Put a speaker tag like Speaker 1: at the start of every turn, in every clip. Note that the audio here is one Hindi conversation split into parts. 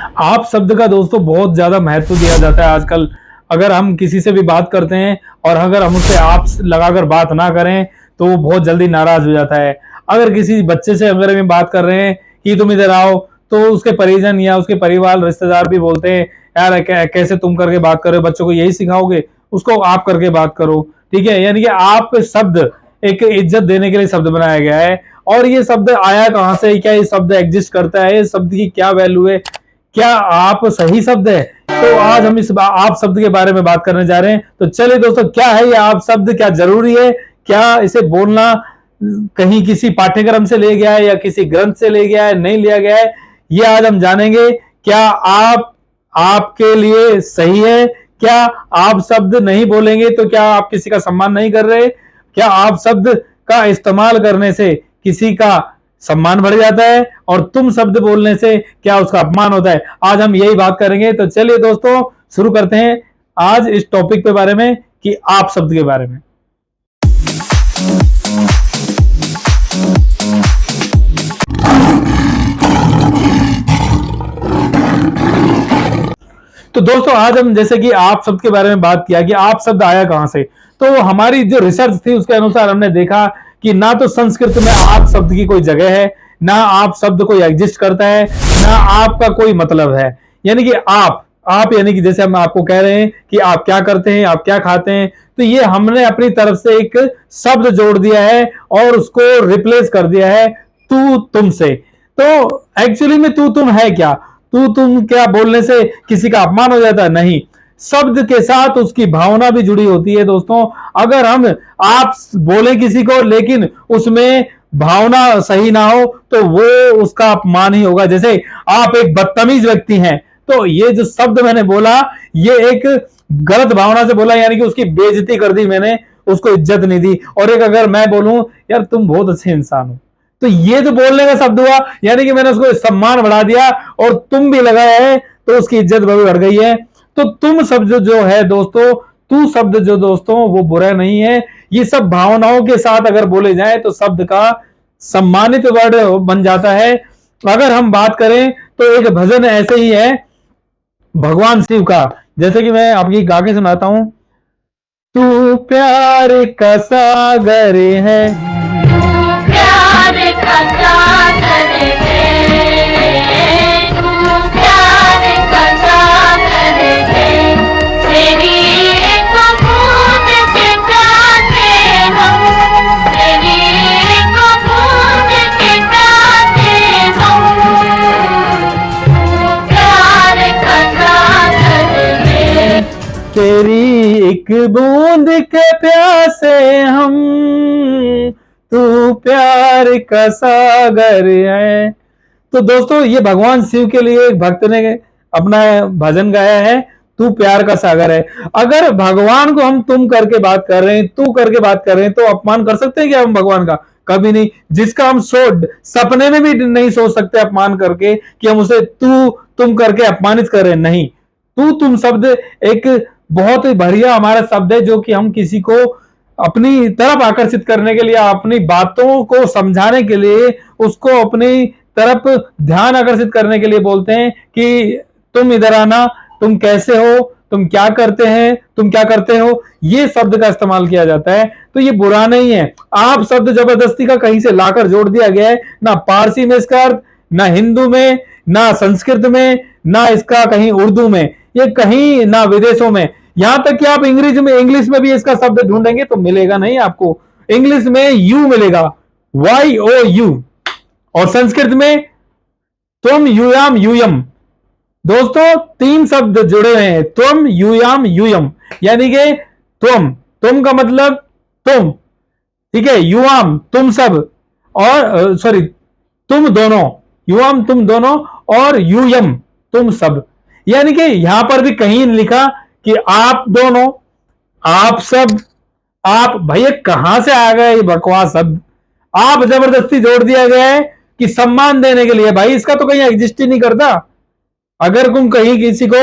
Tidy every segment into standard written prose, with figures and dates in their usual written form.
Speaker 1: आप शब्द का दोस्तों बहुत ज्यादा महत्व दिया जाता है आजकल। अगर हम किसी से भी बात करते हैं और अगर हम उससे आप लगाकर बात ना करें तो वो बहुत जल्दी नाराज हो जाता है। अगर किसी बच्चे से अगर हम बात कर रहे हैं कि तुम इधर आओ, तो उसके परिजन या उसके परिवार रिश्तेदार भी बोलते हैं यार कैसे तुम करके बात कर रहे हो, बच्चों को यही सिखाओगे, उसको आप करके बात करो। ठीक है, यानी कि आप शब्द एक इज्जत देने के लिए शब्द बनाया गया है। और ये शब्द आया कहां से, क्या ये शब्द एग्जिस्ट करता है, इस शब्द की क्या वैल्यू है, क्या आप सही शब्द है? तो आज हम इस आप शब्द के बारे में बात करने जा रहे हैं। तो चलिए दोस्तों, क्या है ये आप शब्द, क्या जरूरी है, क्या इसे बोलना कहीं किसी पाठ्यक्रम से ले गया है या किसी ग्रंथ से ले गया है, नहीं लिया गया है, ये आज हम जानेंगे। क्या आप आपके लिए सही है? क्या आप शब्द नहीं बोलेंगे तो क्या आप किसी का सम्मान नहीं कर रहे? क्या आप शब्द का इस्तेमाल करने से किसी का सम्मान बढ़ जाता है और तुम शब्द बोलने से क्या उसका अपमान होता है? आज हम यही बात करेंगे। तो चलिए दोस्तों, शुरू करते हैं आज इस टॉपिक के बारे में कि आप शब्द के बारे में। तो दोस्तों, आज हम जैसे कि आप शब्द के बारे में बात किया कि आप शब्द आया कहां से, तो हमारी जो रिसर्च थी उसके अनुसार हमने देखा कि ना तो संस्कृत में आप शब्द की कोई जगह है, ना आप शब्द कोई एग्जिस्ट करता है, ना आपका कोई मतलब है। यानी कि आप यानी कि जैसे हम आपको कह रहे हैं कि आप क्या करते हैं, आप क्या खाते हैं, तो ये हमने अपनी तरफ से एक शब्द जोड़ दिया है और उसको रिप्लेस कर दिया है तू तुम से। तो एक्चुअली में तू तुम है क्या? तू तुम क्या बोलने से किसी का अपमान हो जाता है? नहीं, शब्द के साथ उसकी भावना भी जुड़ी होती है दोस्तों। अगर हम आप बोले किसी को लेकिन उसमें भावना सही ना हो तो वो उसका अपमान ही होगा। जैसे आप एक बदतमीज व्यक्ति हैं, तो ये जो शब्द मैंने बोला ये एक गलत भावना से बोला, यानी कि उसकी बेइज्जती कर दी मैंने, उसको इज्जत नहीं दी। और एक अगर मैं बोलूं यार तुम बहुत अच्छे इंसान हो, तो ये जो बोलने का शब्द हुआ, यानी कि मैंने उसको सम्मान बढ़ा दिया और तुम भी लगाया है तो उसकी इज्जत भी बढ़ गई है। तो तुम शब्द जो है दोस्तों, तू शब्द जो दोस्तों वो बुरा नहीं है। ये सब भावनाओं के साथ अगर बोले जाए तो शब्द का सम्मानित वर्ड बन जाता है। अगर हम बात करें तो एक भजन ऐसे ही है भगवान शिव का, जैसे कि मैं आपकी गा के सुनाता हूं। तू प्यार का सागर है,
Speaker 2: प्यार का सागर है, तू प्यार का सागर है, तेरी एक बूंद से प्यासे हम, तेरी एक बूंद से प्यासे हम, तू प्यार का सागर है,
Speaker 1: तेरी एक बूंद के प्यासे हम, तू प्यार का सागर है। तो दोस्तों, ये भगवान शिव के लिए एक भक्त ने अपना भजन गाया है, तू प्यार का सागर है। अगर भगवान को हम तुम करके बात कर रहे हैं, तू करके बात कर रहे हैं, तो अपमान कर सकते हैं क्या हम भगवान का? कभी नहीं। जिसका हम सपने में भी नहीं सोच सकते अपमान करके कि हम उसे तू तुम करके अपमानित कर रहे हैं, नहीं। तू तुम शब्द एक बहुत ही बढ़िया हमारा शब्द है जो कि हम किसी को अपनी तरफ आकर्षित करने के लिए, अपनी बातों को समझाने के लिए, उसको अपनी तरफ ध्यान आकर्षित करने के लिए बोलते हैं कि तुम इधर आना, तुम कैसे हो, तुम क्या करते हैं, तुम क्या करते हो, ये शब्द का इस्तेमाल किया जाता है। तो ये बुरा नहीं है। आप शब्द जबरदस्ती का कहीं से लाकर जोड़ दिया गया है, ना पारसी में इसका अर्थ, ना हिंदू में, ना संस्कृत में, ना इसका कहीं उर्दू में, ये कहीं ना विदेशों में। यहां तक कि आप इंग्लिश में भी इसका शब्द ढूंढेंगे तो मिलेगा नहीं आपको। इंग्लिश में यू मिलेगा, YOU, और संस्कृत में तुम युयाम यूयम। दोस्तों, तीन शब्द जुड़े हुए हैं, तुम युयाम यूयम, यानी कि तुम का मतलब तुम, ठीक है, युआम तुम सब, और सॉरी तुम दोनों, युआम तुम दोनों, और यूयम तुम सब। यानी कि यहां पर भी कहीं लिखा कि आप दोनों, आप सब, आप, भैया कहां से आ गए ये बकवास शब्द? आप जबरदस्ती जोड़ दिया गया है कि सम्मान देने के लिए। भाई इसका तो कहीं एग्जिस्ट ही नहीं करता। अगर तुम कहीं किसी को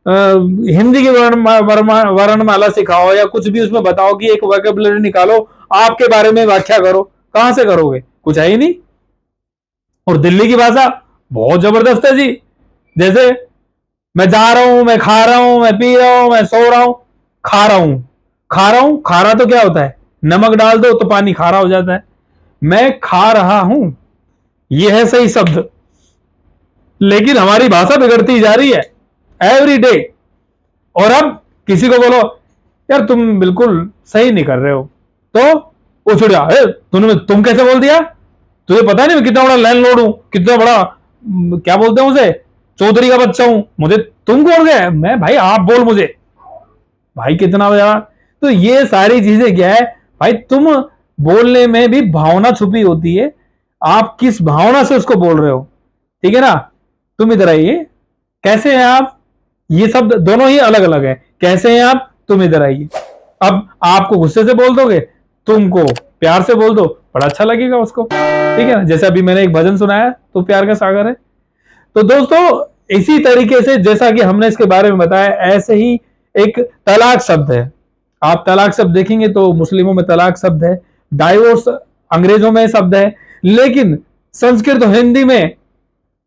Speaker 1: हिंदी की वर्णमाला सिखाओ या कुछ भी उसमें बताओ कि एक वोकैबुलरी निकालो, आपके बारे में व्याख्या करो, कहां से करोगे? कुछ है ही नहीं। और दिल्ली की भाषा बहुत जबरदस्त है जी। जैसे मैं जा रहा हूं, मैं खा रहा हूं, मैं पी रहा हूं, मैं सो रहा हूं, खा रहा हूं, खा रहा हूं। खारा तो क्या होता है, नमक डाल दो तो पानी खारा हो जाता है। मैं खा रहा हूं, यह है सही शब्द। लेकिन हमारी भाषा बिगड़ती जा रही है एवरी डे। और अब किसी को बोलो यार तुम बिल्कुल सही नहीं कर रहे हो, तो वो छुट जा, तूने तुम कैसे बोल दिया, तुझे पता नहीं मैं कितना बड़ा लैंडलॉर्ड हूं, कितना बड़ा क्या बोलते हैं उसे, चौधरी का बच्चा हूं, मुझे तुम बोल गए, मैं भाई आप बोल मुझे, भाई कितना बजा। तो ये सारी चीजें क्या है भाई, तुम बोलने में भी भावना छुपी होती है, आप किस भावना से उसको बोल रहे हो, ठीक है ना। तुम इधर आइए, कैसे हैं आप, ये शब्द दोनों ही अलग अलग है। कैसे हैं आप, तुम इधर आइए। अब आपको गुस्से से बोल दोगे, तुमको प्यार से बोल दो, बड़ा अच्छा लगेगा उसको, ठीक है ना। जैसे अभी मैंने एक भजन सुनाया, तो प्यार का सागर है। तो दोस्तों इसी तरीके से जैसा कि हमने इसके बारे में बताया, ऐसे ही एक तलाक शब्द है। आप तलाक शब्द देखेंगे तो मुस्लिमों में तलाक शब्द है, डाइवोर्स अंग्रेजों में शब्द है, लेकिन संस्कृत और हिंदी में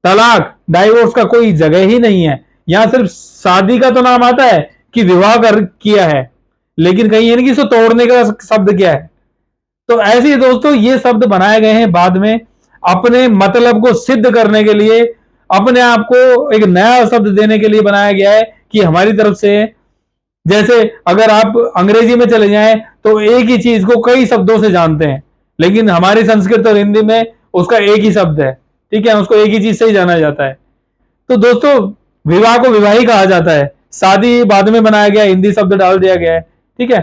Speaker 1: तलाक डाइवोर्स का कोई जगह ही नहीं है। यहां सिर्फ शादी का तो नाम आता है कि विवाह कर किया है, लेकिन कहीं ये नहीं कि इसको तोड़ने का शब्द क्या है। तो ऐसे ही दोस्तों ये शब्द बनाए गए हैं बाद में अपने मतलब को सिद्ध करने के लिए, अपने आप को एक नया शब्द देने के लिए बनाया गया है कि हमारी तरफ से। जैसे अगर आप अंग्रेजी में चले जाएं तो एक ही चीज को कई शब्दों से जानते हैं, लेकिन हमारी संस्कृत और हिंदी में उसका एक ही शब्द है, ठीक है, उसको एक ही चीज से ही जाना जाता है। तो दोस्तों विवाह को विवाह ही कहा जाता है, शादी बाद में बनाया गया, हिंदी शब्द डाल दिया गया है, ठीक है।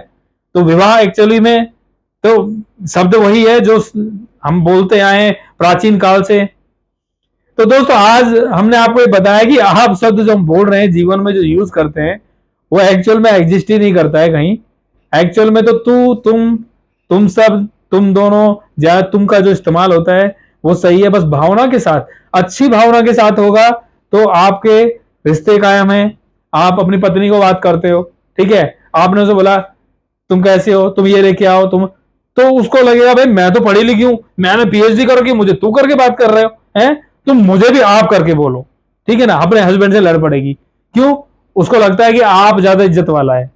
Speaker 1: तो विवाह एक्चुअली में तो शब्द वही है जो हम बोलते आए हैं प्राचीन काल से। तो दोस्तों आज हमने आपको ये बताया कि आप शब्द जो हम बोल रहे हैं जीवन में जो यूज करते हैं, वो एक्चुअल में एग्जिस्ट ही नहीं करता है कहीं। एक्चुअल में तो तू, तुम सब, तुम दोनों, या तुम का जो इस्तेमाल होता है वो सही है, बस भावना के साथ, अच्छी भावना के साथ होगा तो आपके रिश्ते कायम हैं। आप अपनी पत्नी को बात करते हो, ठीक है, आपने उसे बोला तुम कैसे हो, तुम ये लेके आओ, तुम, तो उसको लगेगा भाई मैं तो पढ़ी लिखी हूं, मैंने पीएचडी करोगी, मुझे तू करके बात कर रहे हो, हैं, तुम मुझे भी आप करके बोलो, ठीक है ना। अपने हस्बैंड से लड़ पड़ेगी, क्यों, उसको लगता है कि आप ज्यादा इज्जत वाला है,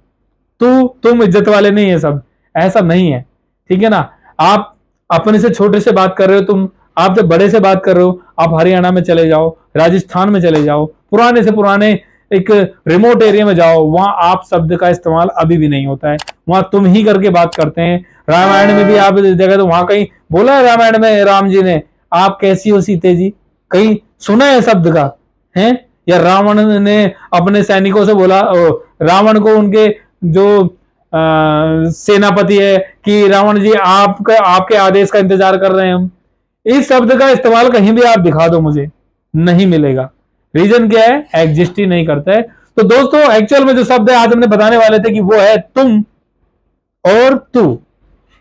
Speaker 1: तुम इज्जत वाले नहीं है सब, ऐसा नहीं है, ठीक है ना। आप अपने से छोटे से बात कर रहे हो, तुम आप जब बड़े से बात कर रहे हो, आप हरियाणा में चले जाओ, राजस्थान में चले जाओ, पुराने से पुराने एक रिमोट एरिया में जाओ, वहां आप शब्द का इस्तेमाल अभी भी नहीं होता है, वहां तुम ही करके बात करते हैं। रामायण में भी आप देखा तो वहां कहीं बोला है रामायण में राम जी ने आप कैसी हो सीते जी, कहीं सुना है शब्द का, है। या रावण ने अपने सैनिकों से बोला, रावण को उनके जो सेनापति है कि रावण जी आपके आदेश का इंतजार कर रहे हैं हम, इस शब्द का इस्तेमाल कहीं भी आप दिखा दो मुझे, नहीं मिलेगा। रीजन क्या है, एग्जिस्ट ही नहीं करता है। तो दोस्तों एक्चुअल में जो शब्द है आज हमने बताने वाले थे कि वो है तुम और तू,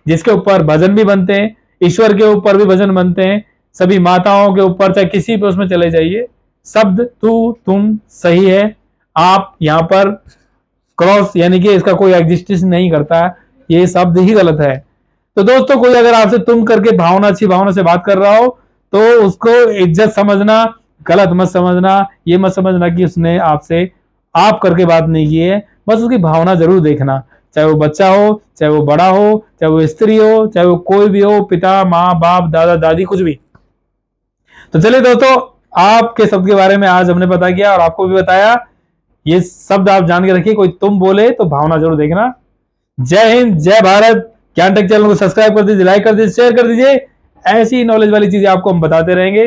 Speaker 1: जिसके ऊपर भजन भी बनते हैं, ईश्वर के ऊपर भी भजन बनते हैं, सभी माताओं के ऊपर, चाहे किसी पे उसमें चले जाइए, शब्द तू तुम सही है। आप यहां पर क्रॉस यानी कि इसका कोई एग्जिस्टेंस नहीं करता, ये शब्द ही गलत है। तो दोस्तों कोई अगर आपसे तुम करके भावना, अच्छी भावना से बात कर रहा हो तो उसको इज्जत समझना, गलत मत समझना, ये मत समझना कि उसने आपसे आप करके बात नहीं की है, बस उसकी भावना जरूर देखना, चाहे वो बच्चा हो, चाहे वो बड़ा हो, चाहे वो स्त्री हो, चाहे वो कोई भी हो, पिता, माँ, बाप, दादा, दादी, कुछ भी। तो चलिए दोस्तों आपके शब्द के बारे में आज हमने पता किया और आपको भी बताया, ये शब्द आप जान के रखिए, कोई तुम बोले तो भावना जरूर देखना। जय हिंद, जय भारत। ज्ञान टेक चैनल को सब्सक्राइब कर दीजिए, लाइक कर दीजिए, शेयर कर दीजिए, ऐसी नॉलेज वाली चीजें आपको हम बताते रहेंगे।